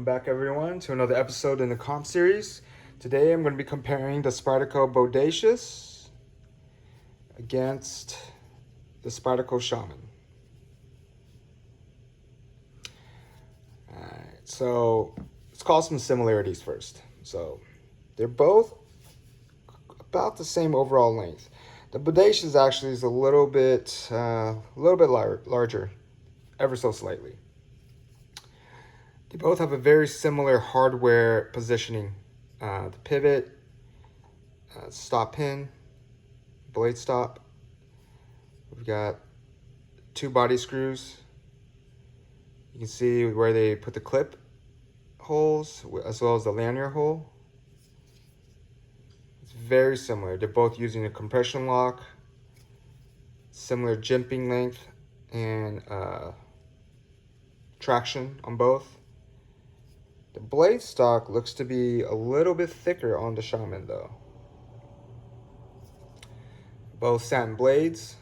Welcome back everyone to another episode in the comp series. Today I'm going to be comparing the Spyderco Bodacious against the Spyderco Shaman. Alright, so let's call some similarities first. So they're both about the same overall length. The Bodacious actually is a little bit larger, ever so slightly. They both have a very similar hardware positioning. The pivot, stop pin, blade stop. We've got two body screws. You can see where they put the clip holes as well as the lanyard hole. It's very similar. They're both using a compression lock, similar jimping length and traction on both. The blade stock looks to be a little bit thicker on the Shaman though. Both satin blades.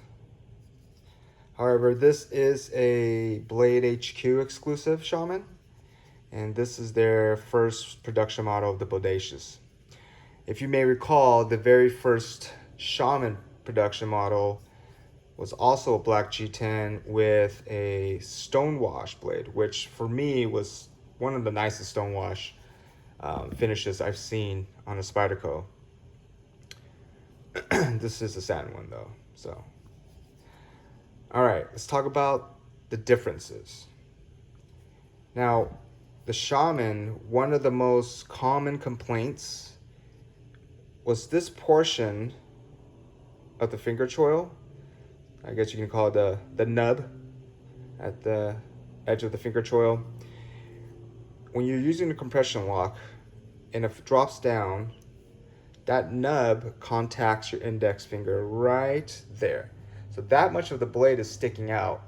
However, this is a Blade HQ exclusive Shaman, and this is their first production model of the Bodacious. If you may recall, the very first Shaman production model was also a black G10 with a stonewash blade, which for me was one of the nicest stonewash finishes I've seen on a Spyderco. This is a satin one though, so. All right, let's talk about the differences. Now, the Shaman, one of the most common complaints was this portion of the finger choil. I guess you can call it the nub at the edge of the finger choil. When you're using the compression lock and if it drops down, that nub contacts your index finger right there. So that much of the blade is sticking out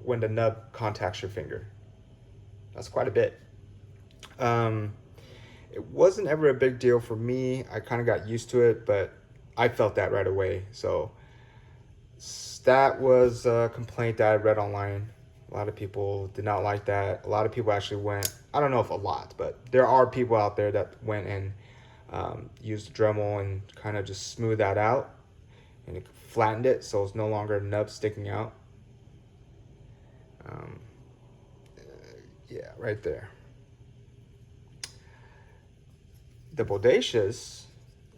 when the nub contacts your finger. That's quite a bit. It wasn't ever a big deal for me. I kind of got used to it, but I felt that right away. So that was a complaint that I read online. A lot of people did not like that. A lot of people actually went, I don't know if a lot, but there are people out there that went and used the Dremel and kind of just smoothed that out and it flattened it so it's no longer a nub sticking out. Yeah, right there. The Bodacious,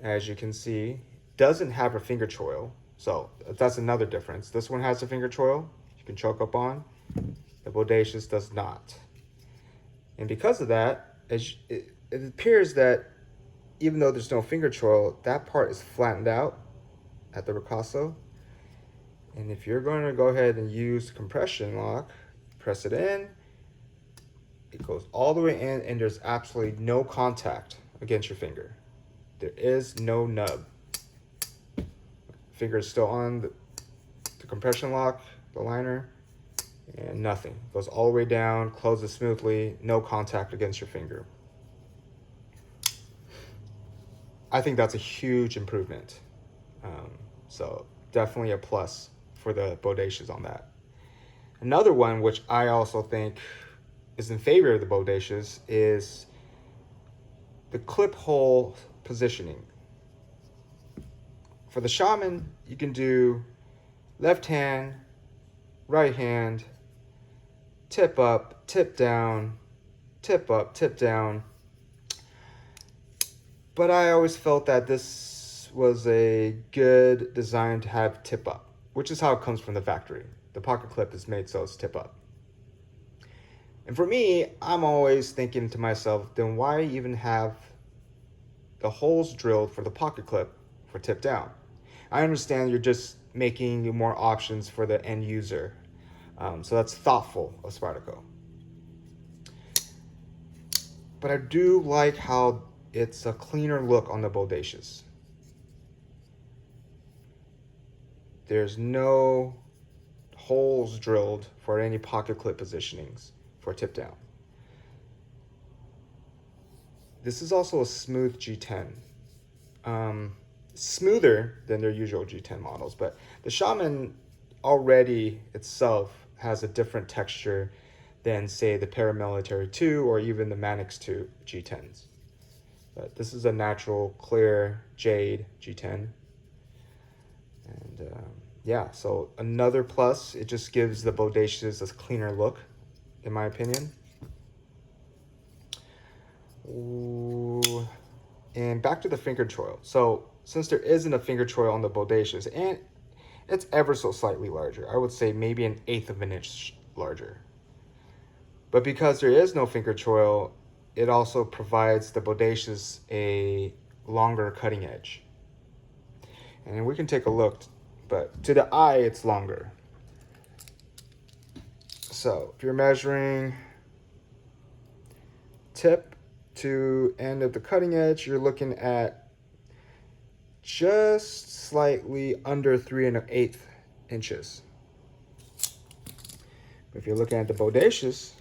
as you can see, doesn't have a finger choil, so that's another difference. This one has a finger choil you can choke up on. The Bodacious does not. And because of that, it appears that even though there's no finger choil, that part is flattened out at the ricasso. And if you're going to go ahead and use the compression lock, press it in, it goes all the way in and there's absolutely no contact against your finger. There is no nub. Finger is still on the compression lock, the liner, and nothing. It goes all the way down, closes smoothly, no contact against your finger. I think that's a huge improvement. So definitely a plus for the Bodacious on that. Another one, which I also think is in favor of the Bodacious, is the clip hole positioning. For the Shaman, you can do left hand, right hand, tip up, tip down, tip up, tip down. But I always felt that this was a good design to have tip up, which is how it comes from the factory. The pocket clip is made so it's tip up. And for me, I'm always thinking to myself, then why even have the holes drilled for the pocket clip for tip down? I understand you're just making more options for the end user. So that's thoughtful of Spyderco. But I do like how it's a cleaner look on the Bodacious. There's no holes drilled for any pocket clip positionings for tip down. This is also a smooth G10. Smoother than their usual G10 models, but the Shaman already itself has a different texture than say the Paramilitary 2 or even the Manix 2 G10s. But this is a natural clear jade G10. And yeah, so another plus, it just gives the Bodacious a cleaner look, in my opinion. Ooh. And back to the finger choil. So since there isn't a finger choil on the Bodacious, and it's ever so slightly larger, I would say maybe 1/8 of an inch larger. But because there is no finger choil, it also provides the Bodacious a longer cutting edge. And we can take a look, but to the eye, it's longer. So if you're measuring tip to end of the cutting edge, you're looking at just slightly under 3 1/8 inches. If you're looking at the Bodacious,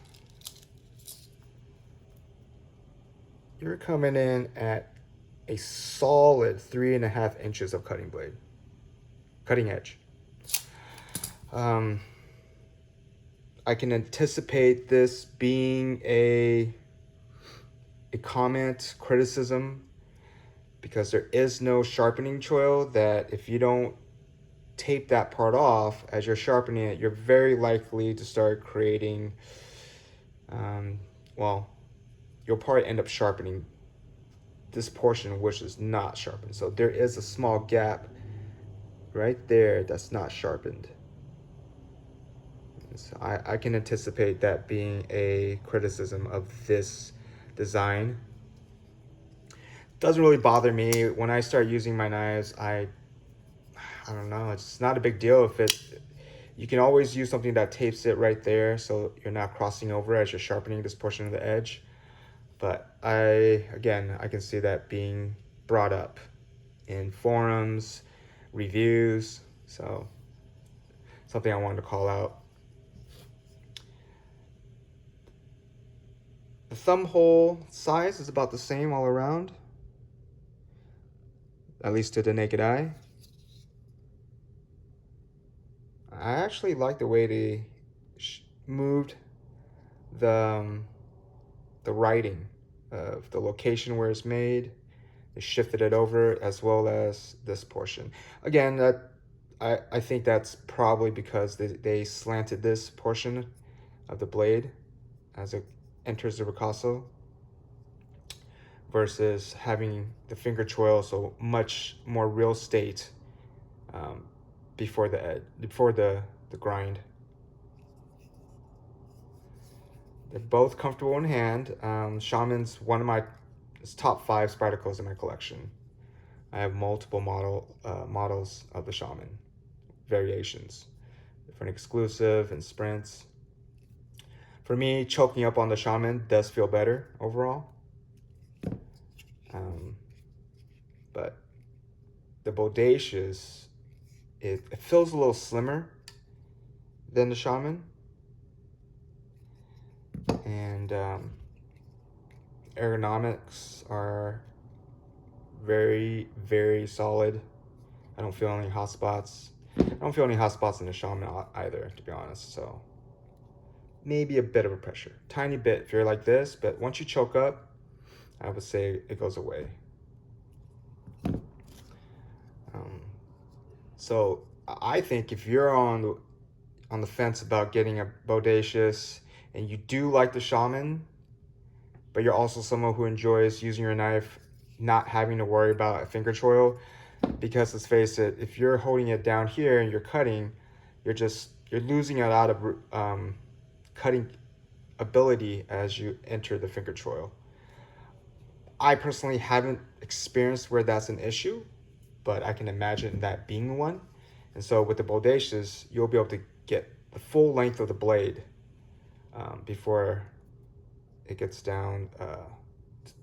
you're coming in at a solid 3 1/2 inches of cutting edge. I can anticipate this being a comment, criticism, because there is no sharpening choil, that if you don't tape that part off as you're sharpening it, you're very likely to start creating, well, you'll probably end up sharpening this portion which is not sharpened. So there is a small gap right there that's not sharpened. So I can anticipate that being a criticism of this design. Doesn't really bother me. When I start using my knives, I don't know, it's not a big deal if you can always use something that tapes it right there so you're not crossing over as you're sharpening this portion of the edge. But I can see that being brought up in forums, reviews, so something I wanted to call out. The thumb hole size is about the same all around, at least to the naked eye. I actually like the way they moved the writing of the location where it's made. They shifted it over, as well as this portion. Again, I think that's probably because they slanted this portion of the blade as it enters the ricasso, versus having the finger choil, so much more real estate before the grind. They're both comfortable in hand. Shaman's one of my top 5 Spydercos in my collection. I have multiple models of the Shaman, variations, different exclusive and sprints. For me, choking up on the Shaman does feel better overall. But the Bodacious, it feels a little slimmer than the Shaman. And ergonomics are very, very solid. I don't feel any hot spots. I don't feel any hot spots in the Shaman either, to be honest. So maybe a bit of a pressure, tiny bit if you're like this, but once you choke up, I would say it goes away. So I think if you're on the fence about getting a Bodacious and you do like the Shaman, but you're also someone who enjoys using your knife, not having to worry about a finger choil, because let's face it, if you're holding it down here and you're cutting, you're losing a lot of cutting ability as you enter the finger choil. I personally haven't experienced where that's an issue, but I can imagine that being one. And so with the Bodacious, you'll be able to get the full length of the blade before it gets down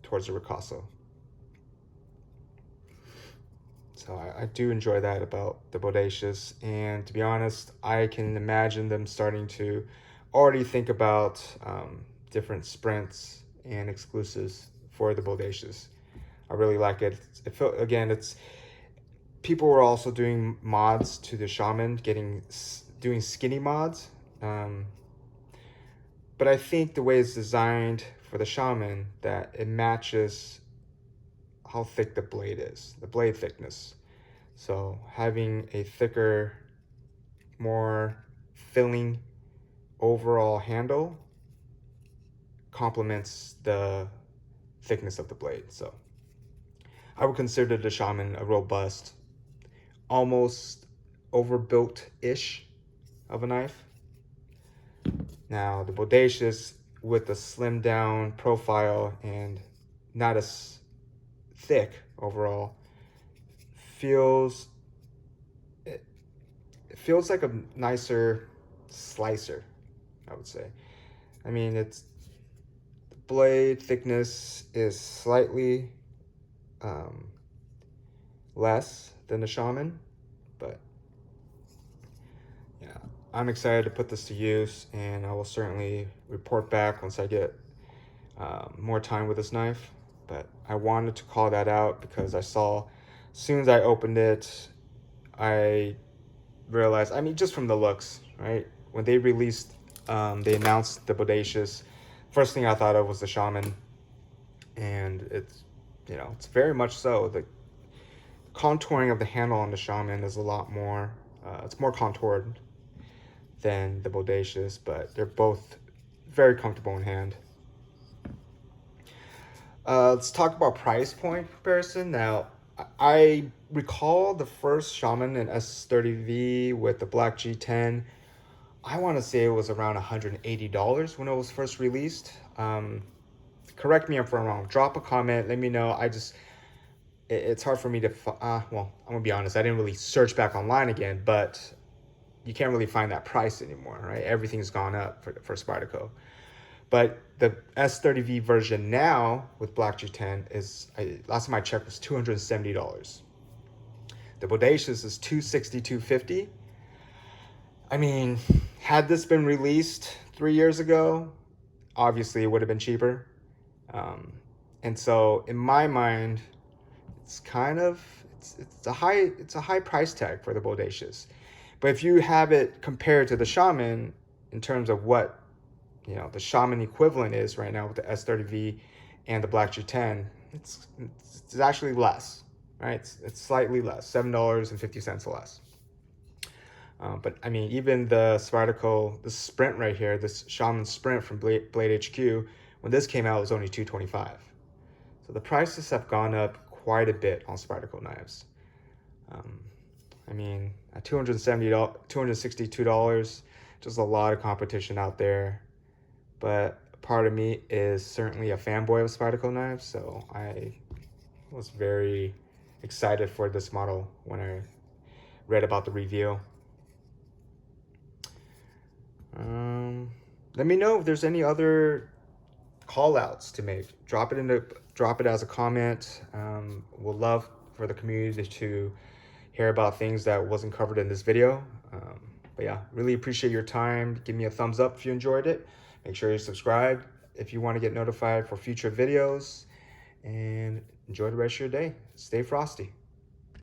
towards the ricasso. So I do enjoy that about the Bodacious, and to be honest, I can imagine them starting to already think about different sprints and exclusives for the Bodacious. I really like it. It felt, again, people were also doing mods to the Shaman, doing skinny mods. But but I think the way it's designed for the Shaman, that it matches how thick the blade is, the blade thickness. So having a thicker, more filling overall handle complements the thickness of the blade. So I would consider the Shaman a robust, almost overbuilt-ish of a knife. Now the Bodacious, with a slimmed down profile and not as thick overall, feels it, it feels like a nicer slicer, I would say. I mean, it's the blade thickness is slightly less than the Shaman, but yeah, I'm excited to put this to use, and I will certainly report back once I get more time with this knife. But I wanted to call that out because I saw, as soon as I opened it, I realized, I mean, just from the looks, right? When they released, they announced the Bodacious, first thing I thought of was the Shaman, and it's, you know, it's very much so. The contouring of the handle on the Shaman is a lot more, it's more contoured than the Bodacious, but they're both very comfortable in hand. Let's talk about price point comparison. Now, I recall the first Shaman in S30V with the Black G10. I want to say it was around $180 when it was first released. Correct me if I'm wrong. Drop a comment. Let me know. It's hard for me to, well, I'm going to be honest. I didn't really search back online again, but you can't really find that price anymore, right? Everything's gone up for Spyderco. But the S30V version now with Black G10 is, last time I checked, was $270. The Bodacious is $260, $250. I mean, had this been released 3 years ago, obviously it would have been cheaper. And so in my mind, it's kind of, it's a high price tag for the Bodacious. But if you have it compared to the Shaman in terms of what, you know, the Shaman equivalent is right now with the S30V and the Black G10, it's actually less, right? It's slightly less, $7.50 less. But I mean, even the Spyderco, the Sprint right here, this Shaman Sprint from Blade HQ, when this came out, it was only $225. So the prices have gone up quite a bit on Spyderco knives. I mean, at $262, just a lot of competition out there. But part of me is certainly a fanboy of Spyderco knives, so I was very excited for this model when I read about the review. Let me know if there's any other call outs to make. Drop it as a comment. We'll love for the community to hear about things that wasn't covered in this video. But yeah, really appreciate your time. Give me a thumbs up if you enjoyed it. Make sure you subscribe if you want to get notified for future videos, and enjoy the rest of your day. Stay frosty.